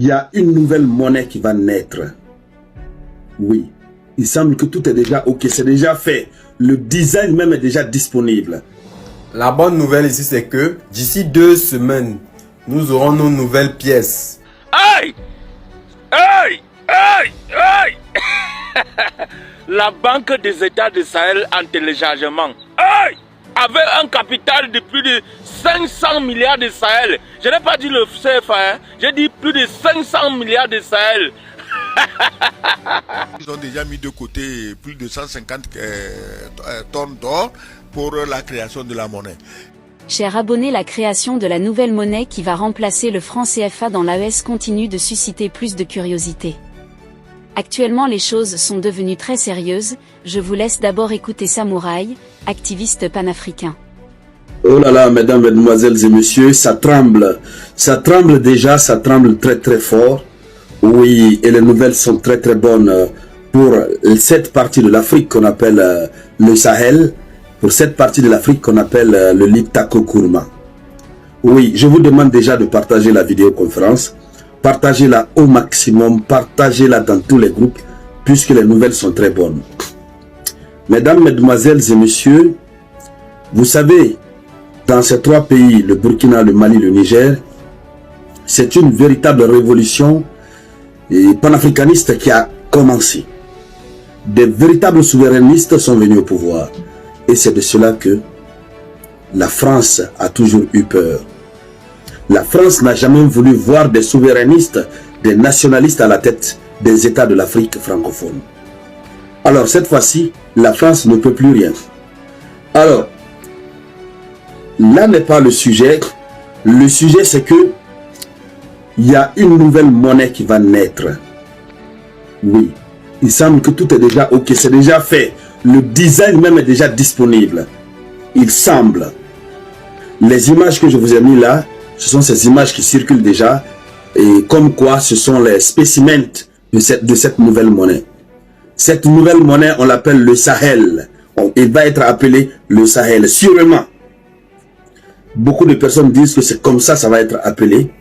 il y a une nouvelle monnaie qui va naître. Oui, il semble que tout est déjà ok, c'est déjà fait. Le design même est déjà disponible. La bonne nouvelle ici, c'est que d'ici 2 semaines, nous aurons nos nouvelles pièces. Aïe! Aïe! Aïe! Aïe! La Banque des États de Sahel en téléchargement. Aïe! Avec un capital de plus de 500 milliards de Sahel. Je n'ai pas dit le CFA, hein? J'ai dit plus de 500 milliards de Sahel. Ils ont déjà mis de côté plus de 150 tonnes d'or pour la création de la monnaie. Chers abonnés, la création de la nouvelle monnaie qui va remplacer le franc CFA dans l'AES continue de susciter plus de curiosité. Actuellement, les choses sont devenues très sérieuses. Je vous laisse d'abord écouter Samouraï, activiste panafricain. Oh là là, mesdames, mesdemoiselles et messieurs, ça tremble. Ça tremble déjà, ça tremble très très fort. Oui, et les nouvelles sont très très bonnes pour cette partie de l'Afrique qu'on appelle le Sahel, pour cette partie de l'Afrique qu'on appelle le Liptako Gourma. Oui, je vous demande déjà de partager la vidéoconférence. Partagez-la au maximum, partagez-la dans tous les groupes, puisque les nouvelles sont très bonnes. Mesdames, mesdemoiselles et messieurs, vous savez, dans ces 3 pays, le Burkina, le Mali, le Niger, c'est une véritable révolution panafricaniste qui a commencé. Des véritables souverainistes sont venus au pouvoir. Et c'est de cela que la France a toujours eu peur. La France n'a jamais voulu voir des souverainistes, des nationalistes à la tête des États de l'Afrique francophone. Alors cette fois-ci, la France ne peut plus rien. Alors, là n'est pas le sujet. Le sujet, c'est que il y a une nouvelle monnaie qui va naître. Oui, il semble que tout est déjà ok, c'est déjà fait. Le design même est déjà disponible. Il semble. Les images que je vous ai mis là, ce sont ces images qui circulent déjà. Et comme quoi, ce sont les spécimens de cette nouvelle monnaie. Cette nouvelle monnaie, on l'appelle le Sahel. Il va être appelé le Sahel, sûrement. Beaucoup de personnes disent que c'est comme ça va être appelé.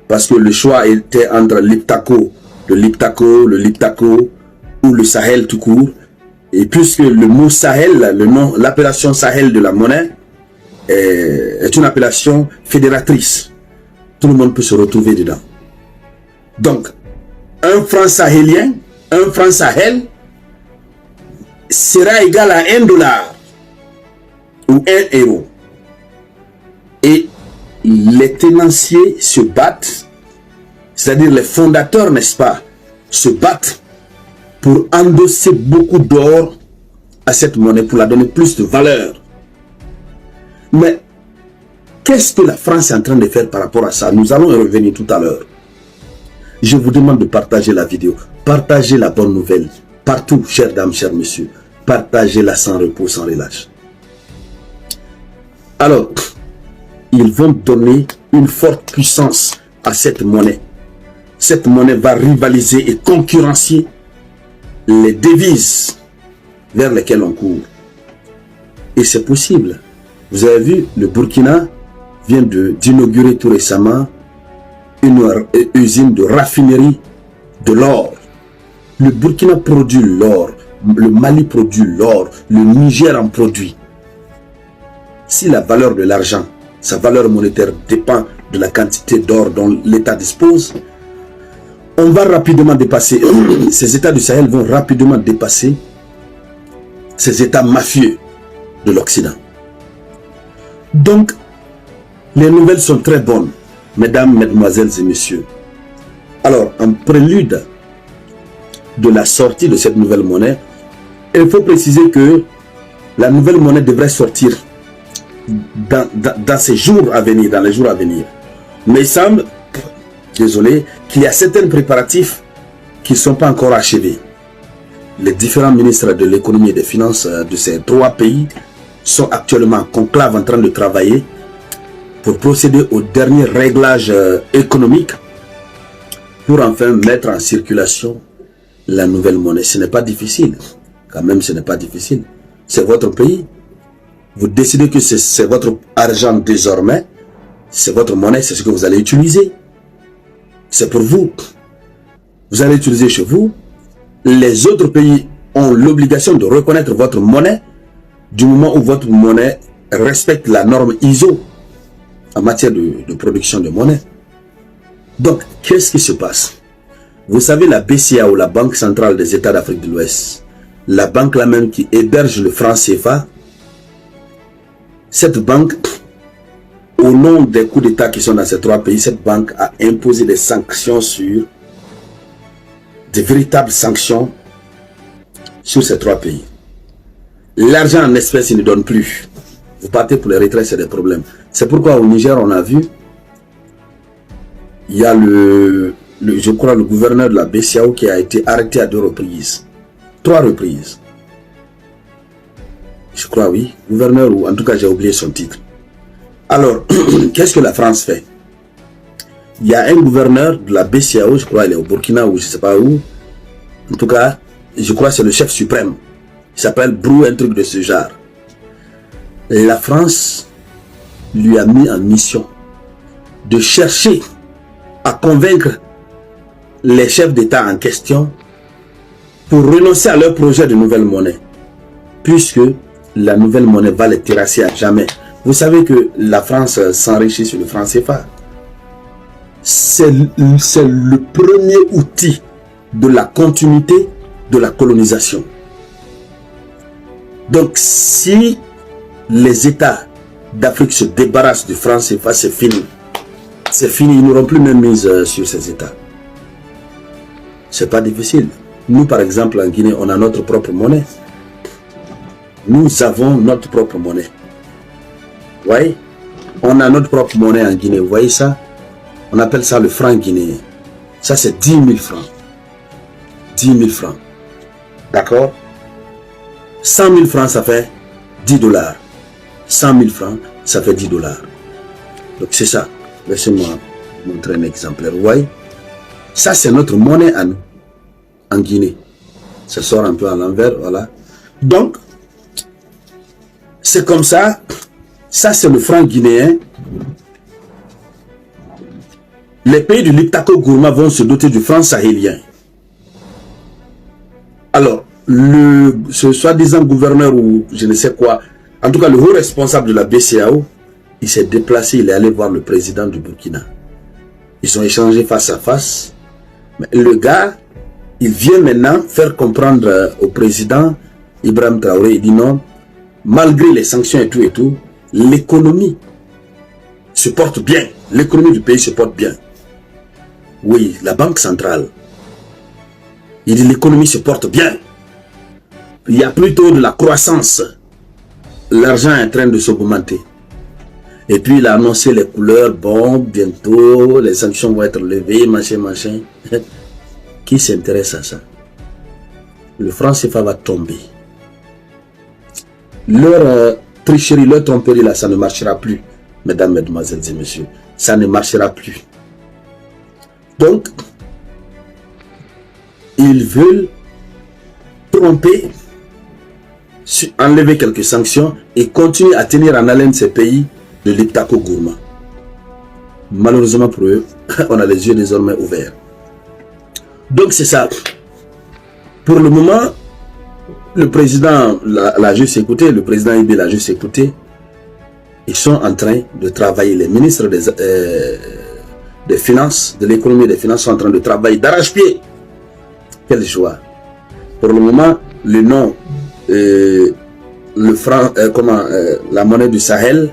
Parce que le choix était entre le Liptako ou le Sahel tout court. Et puisque le mot Sahel, l'appellation Sahel de la monnaie est une appellation fédératrice. Tout le monde peut se retrouver dedans. Donc, un franc sahélien, un franc Sahel sera égal à $1 ou 1 euro. Et les tenanciers se battent, c'est-à-dire les fondateurs, n'est-ce pas, se battent pour endosser beaucoup d'or à cette monnaie, pour la donner plus de valeur. Mais qu'est-ce que la France est en train de faire par rapport à ça? Nous allons y revenir tout à l'heure. Je vous demande de partager la vidéo, partagez la bonne nouvelle, partout, chères dames, chers messieurs, partagez-la sans repos, sans relâche. Alors, ils vont donner une forte puissance à cette monnaie. Cette monnaie va rivaliser et concurrencier les devises vers lesquelles on court. Et c'est possible. Vous avez vu, le Burkina vient d'inaugurer tout récemment une usine de raffinerie de l'or. Le Burkina produit l'or, le Mali produit l'or, le Niger en produit. Si la valeur de l'argent, sa valeur monétaire dépend de la quantité d'or dont l'État dispose, on va rapidement dépasser, ces États du Sahel vont rapidement dépasser ces États mafieux de l'Occident. Donc, les nouvelles sont très bonnes, mesdames, mesdemoiselles et messieurs. Alors, en prélude de la sortie de cette nouvelle monnaie, il faut préciser que la nouvelle monnaie devrait sortir dans ces jours à venir, dans les jours à venir. Mais il semble, désolé, qu'il y a certains préparatifs qui ne sont pas encore achevés. Les différents ministres de l'économie et des finances de ces 3 pays sont actuellement en conclave en train de travailler pour procéder au dernier réglage économique pour enfin mettre en circulation la nouvelle monnaie. Ce n'est pas difficile. Quand même, ce n'est pas difficile. C'est votre pays. Vous décidez que c'est votre argent désormais. C'est votre monnaie, c'est ce que vous allez utiliser. C'est pour vous. Vous allez utiliser chez vous. Les autres pays ont l'obligation de reconnaître votre monnaie du moment où votre monnaie respecte la norme ISO en matière de production de monnaie. Donc, qu'est-ce qui se passe? Vous savez, la BCAO, la Banque centrale des États d'Afrique de l'Ouest, la banque là même qui héberge le franc CFA, cette banque, au nom des coups d'État qui sont dans ces trois pays, cette banque a imposé des sanctions sur, de véritables sanctions sur ces trois pays. L'argent en espèces, il ne donne plus. Vous partez pour les retraits, c'est des problèmes. C'est pourquoi au Niger, on a vu, il y a je crois le gouverneur de la BCAO qui a été arrêté à 2 reprises. 3 reprises. Je crois, oui. Gouverneur, ou en tout cas, j'ai oublié son titre. Alors, qu'est-ce que la France fait? Il y a un gouverneur de la BCAO, je crois, il est au Burkina ou je ne sais pas où. En tout cas, je crois que c'est le chef suprême. Il s'appelle Brou, un truc de ce genre. Et la France lui a mis en mission de chercher à convaincre les chefs d'État en question pour renoncer à leur projet de nouvelle monnaie. Puisque la nouvelle monnaie va les terrasser à jamais. Vous savez que la France s'enrichit sur le franc CFA. C'est le premier outil de la continuité de la colonisation. Donc si les États d'Afrique se débarrassent du franc CFA, c'est fini. C'est fini, ils n'auront plus même mise sur ces États. C'est pas difficile. Nous, par exemple, en Guinée, on a notre propre monnaie. Nous avons notre propre monnaie. Vous voyez? On a notre propre monnaie en Guinée. Vous voyez ça? On appelle ça le franc guinéen. Ça, c'est 10 000 francs. 10 000 francs. D'accord? 100 000 francs, ça fait 10 dollars. 100 000 francs, ça fait 10 dollars. Donc, c'est ça. Laissez-moi montrer un exemplaire. Vous voyez? Ça, c'est notre monnaie à nous. En Guinée. Ça sort un peu à l'envers. Voilà. Donc, c'est comme ça. Ça, c'est le franc guinéen. Les pays du Liptako Gourma vont se doter du franc sahélien. Alors, ce soi-disant gouverneur ou je ne sais quoi, en tout cas le haut responsable de la BCAO, il s'est déplacé, il est allé voir le président du Burkina. Ils ont échangé face à face. Mais le gars, il vient maintenant faire comprendre au président Ibrahim Traoré, il dit non, malgré les sanctions et tout, l'économie se porte bien. L'économie du pays se porte bien. Oui, la banque centrale. Il dit l'économie se porte bien. Il y a plutôt de la croissance. L'argent est en train de s'augmenter. Et puis il a annoncé les couleurs. Bon, bientôt, les sanctions vont être levées, machin. Qui s'intéresse à ça? Le franc CFA va tomber. Leur tricherie, leur tromperie là, ça ne marchera plus. Mesdames, mesdemoiselles et messieurs. Ça ne marchera plus. Donc, ils veulent tromper, enlever quelques sanctions et continuer à tenir en haleine ces pays de l'Iptako Gourma. Malheureusement pour eux, on a les yeux désormais ouverts. Donc c'est ça. Pour le moment, le président l'a juste écouté, le président Ibe l'a juste écouté. Ils sont en train de travailler, les ministres des finances, de l'économie et des finances sont en train de travailler d'arrache-pied. Quelle joie. Pour le moment, le nom, le franc, la monnaie du Sahel,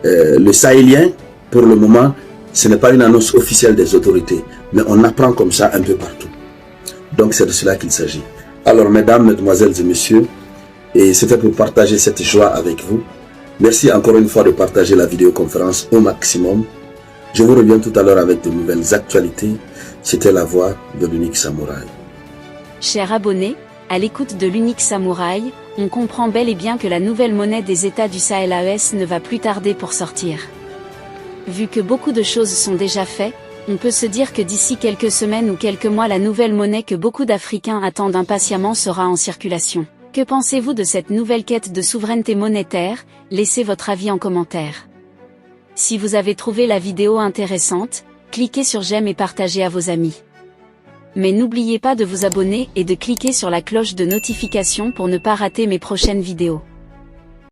le sahélien, pour le moment, ce n'est pas une annonce officielle des autorités, mais on apprend comme ça un peu partout. Donc c'est de cela qu'il s'agit. Alors mesdames, mesdemoiselles et messieurs, et c'était pour partager cette joie avec vous. Merci encore une fois de partager la vidéoconférence au maximum. Je vous reviens tout à l'heure avec de nouvelles actualités. C'était la voix de l'Unique Samouraï. Chers abonnés, à l'écoute de l'Unique Samouraï, on comprend bel et bien que la nouvelle monnaie des États du Sahel AES ne va plus tarder pour sortir. Vu que beaucoup de choses sont déjà faites, on peut se dire que d'ici quelques semaines ou quelques mois la nouvelle monnaie que beaucoup d'Africains attendent impatiemment sera en circulation. Que pensez-vous de cette nouvelle quête de souveraineté monétaire? Laissez votre avis en commentaire. Si vous avez trouvé la vidéo intéressante, cliquez sur j'aime et partagez à vos amis. Mais n'oubliez pas de vous abonner et de cliquer sur la cloche de notification pour ne pas rater mes prochaines vidéos.